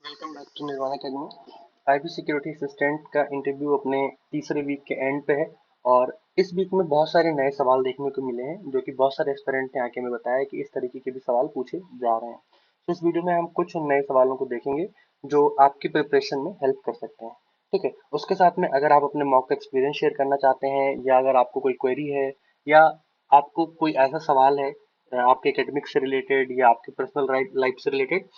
Welcome back to Nirvana academy. IB security assistant का interview अपने तीसरे वीक के एंड पे है और इस वीक में बहुत सारे नए सवाल देखने को मिले हैं जो कि बहुत सारे एस्पिरेंट ने आके हमें बताया कि इस तरीके के भी सवाल पूछे जा रहे हैं। तो इस वीडियो में हम कुछ नए सवालों को देखेंगे जो आपकी प्रिपरेशन में हेल्प कर सकते हैं। ठीक है, उसके साथ में अगर आप अपने मॉक एक्सपीरियंस शेयर करना चाहते हैं या अगर आपको कोई क्वेरी है या आपको कोई ऐसा सवाल है आपके एकेडमिक से रिलेटेड या आपके पर्सनल लाइफ से रिलेटेड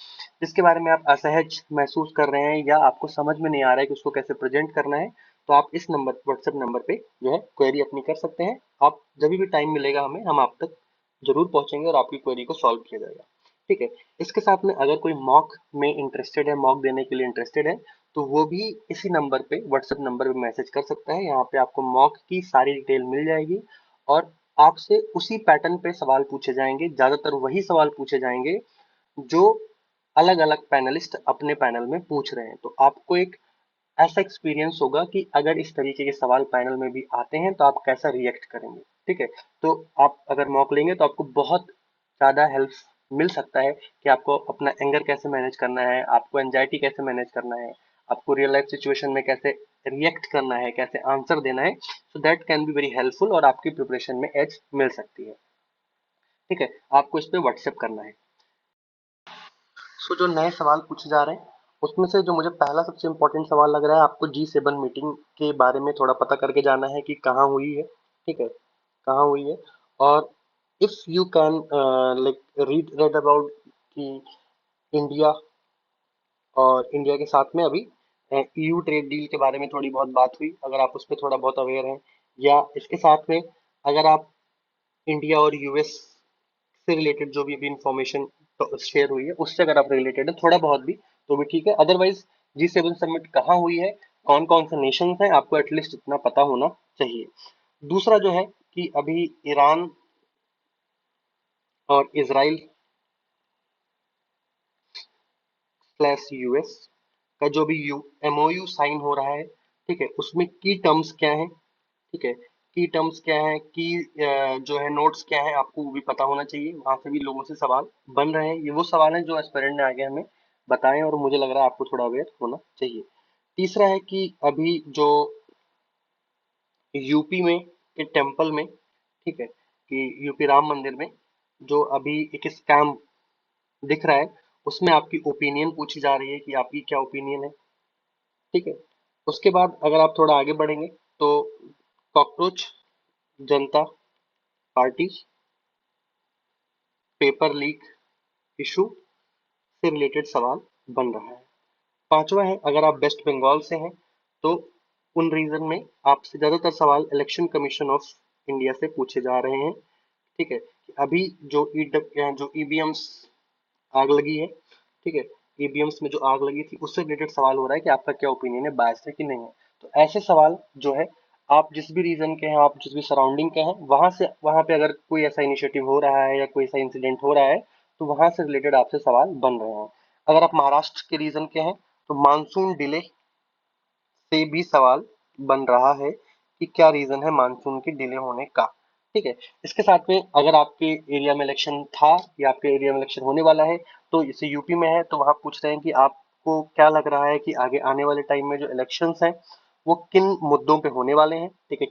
जिसके बारे में आप असहज महसूस कर रहे हैं या आपको समझ में नहीं आ रहा है कि उसको कैसे प्रेजेंट करना है, तो आप इस नंबर व्हाट्सएप नंबर पे जो है क्वेरी अपनी कर सकते हैं। आप जब भी टाइम मिलेगा हमें हम आप तक जरूर पहुंचेंगे और आपकी क्वेरी को सॉल्व किया जाएगा। ठीक है, इसके साथ में अगर कोई मॉक में इंटरेस्टेड है, मॉक देने के लिए इंटरेस्टेड है, तो वो भी इसी नंबर पे व्हाट्सएप नंबर पे मैसेज कर सकता है। यहाँ पे आपको मॉक की सारी डिटेल मिल जाएगी और आपसे उसी पैटर्न पे सवाल पूछे जाएंगे, ज्यादातर वही सवाल पूछे जाएंगे जो अलग अलग पैनलिस्ट अपने पैनल में पूछ रहे हैं। तो आपको एक ऐसा एक्सपीरियंस होगा कि अगर इस तरीके के सवाल पैनल में भी आते हैं तो आप कैसा रिएक्ट करेंगे। ठीक है, तो आप अगर मॉक लेंगे तो आपको बहुत ज्यादा हेल्प मिल सकता है कि आपको अपना एंगर कैसे मैनेज करना है, आपको एंजाइटी कैसे मैनेज करना है, आपको रियल लाइफ सिचुएशन में कैसे रिएक्ट करना है, कैसे आंसर देना है। So that can be very helpful और आपकी प्रिपरेशन में एज मिल सकती है। ठीक है, आपको इस पे व्हाट्सएप करना है। सो जो नए सवाल पूछे जा रहे हैं उसमें से जो मुझे पहला सबसे इम्पोर्टेंट सवाल लग रहा है, आपको G7 मीटिंग के बारे में थोड़ा पता करके जाना है कि कहाँ हुई है। ठीक है, कहाँ हुई है और if you can like read about कि इंडिया और इंडिया के साथ में अभी ईयू ट्रेड डील के बारे में थोड़ी बहुत बात हुई, अगर आप उस पर थोड़ा बहुत अवेयर हैं या इसके साथ में अगर आप इंडिया और यूएस से रिलेटेड जो भी अभी इंफॉर्मेशन शेयर हुई है उससे अगर आप रिलेटेड है थोड़ा बहुत भी तो भी ठीक है। अदरवाइज G7 समिट कहाँ हुई है, कौन कौन से नेशंस हैं, आपको एटलीस्ट इतना पता होना चाहिए। दूसरा जो है कि अभी ईरान और इसराइल स्लैश यूएस का जो भी एमओयू साइन हो रहा है, ठीक है, उसमें की टर्म्स क्या है। ठीक है, की टर्म्स क्या है, की जो है नोट्स क्या है, आपको वो भी पता होना चाहिए। वहां से भी लोगों से सवाल बन रहे हैं, ये वो सवाल हैं जो एस्पिरेंट ने आगे हमें बताए और मुझे लग रहा है आपको थोड़ा अवेयर होना चाहिए। तीसरा है कि अभी जो यूपी में के टेम्पल में, ठीक है, कि यूपी राम मंदिर में जो अभी एक स्कैम दिख रहा है उसमें आपकी ओपिनियन पूछी जा रही है कि आपकी क्या ओपिनियन है। ठीक है, उसके बाद अगर आप थोड़ा आगे बढ़ेंगे तो कॉकरोच जनता पार्टी पेपर लीक इशू से रिलेटेड सवाल बन रहा है। पांचवा है अगर आप वेस्ट बंगाल से हैं तो उन रीजन में आपसे ज्यादातर सवाल इलेक्शन कमीशन ऑफ इंडिया से पूछे जा रहे हैं। ठीक है, कि अभी जो ईवीएम्स आग लगी है, ठीक है, ईवीएम्स में जो आग लगी थी उससे रिलेटेड सवाल हो रहा है कि आपका क्या ओपिनियन है, बायस है कि नहीं है। तो ऐसे सवाल जो है आप जिस भी रीजन के हैं, आप जिस भी सराउंडिंग के हैं, वहां पे अगर कोई ऐसा इनिशिएटिव हो रहा है या कोई ऐसा इंसिडेंट हो रहा है तो वहां से रिलेटेड आपसे सवाल बन रहे हैं। अगर आप महाराष्ट्र के रीजन के हैं तो मानसून डिले से भी सवाल बन रहा है कि क्या रीजन है मानसून के डिले होने का। ठीक है, इसके साथ में अगर आपके एरिया में इलेक्शन था या आपके एरिया में इलेक्शन होने वाला है, तो जैसे यूपी में है तो वहां पूछ रहे हैं कि आपको क्या लग रहा है कि आगे आने वाले टाइम में जो इलेक्शंस हैं वो किन मुद्दों पे होने वाले हैं। ठीक है,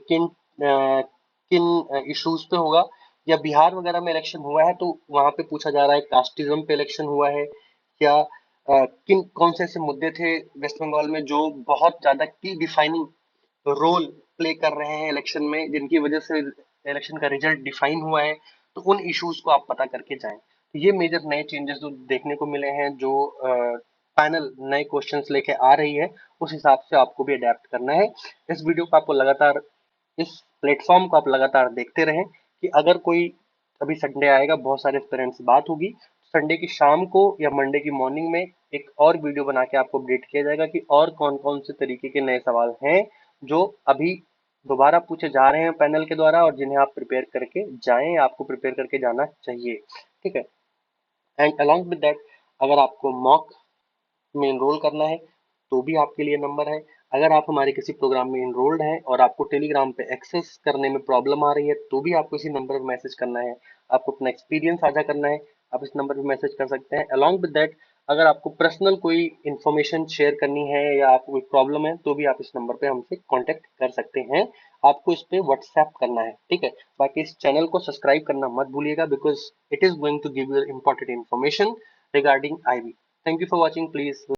किन इश्यूज पे होगा, या बिहार वगैरह में इलेक्शन हुआ है तो वहां पे पूछा जा रहा है कास्टिज्म पे इलेक्शन हुआ है या किन कौन से ऐसे मुद्दे थे वेस्ट बंगाल में जो बहुत ज्यादा की डिफाइनिंग रोल प्ले कर रहे हैं इलेक्शन में, जिनकी वजह से इलेक्शन का रिजल्ट डिफाइन हुआ है। तो उन इश्यूज को आप पता करके जाएं। तो ये मेजर नए चेंजेस जो देखने को मिले हैं, जो पैनल नए क्वेश्चंस लेके आ रही है, उस हिसाब से आपको भी अडेप्ट करना है। इस वीडियो को आपको लगातार, इस प्लेटफॉर्म को आप लगातार देखते रहें कि अगर कोई अभी संडे आएगा, बहुत सारे पेरेंट्स से बात होगी, संडे की शाम को या मंडे की मॉर्निंग में एक और वीडियो बना के आपको अपडेट किया जाएगा कि और कौन कौन से तरीके के नए सवाल हैं जो अभी दोबारा पूछे जा रहे हैं पैनल के द्वारा और जिन्हें आप प्रिपेयर करके जाएं, आपको प्रिपेयर करके जाना चाहिए। ठीक है, एंड अलॉन्ग विद दैट अगर आपको मॉक में इनरोल करना है तो भी आपके लिए नंबर है। अगर आप हमारे किसी प्रोग्राम में इनरोल्ड हैं और आपको टेलीग्राम पे एक्सेस करने में प्रॉब्लम आ रही है तो भी आपको इसी नंबर पर मैसेज करना है। आपको अपना एक्सपीरियंस साझा करना है, आप इस नंबर पर मैसेज कर सकते हैं। अलॉन्ग विद दैट अगर आपको पर्सनल कोई इन्फॉर्मेशन शेयर करनी है या आपको कोई प्रॉब्लम है तो भी आप इस नंबर पे हमसे कांटेक्ट कर सकते हैं। आपको इस पे व्हाट्सएप करना है, ठीक है। बाकी इस चैनल को सब्सक्राइब करना मत भूलिएगा, because it is going to give you important information regarding IB. Thank you for watching, please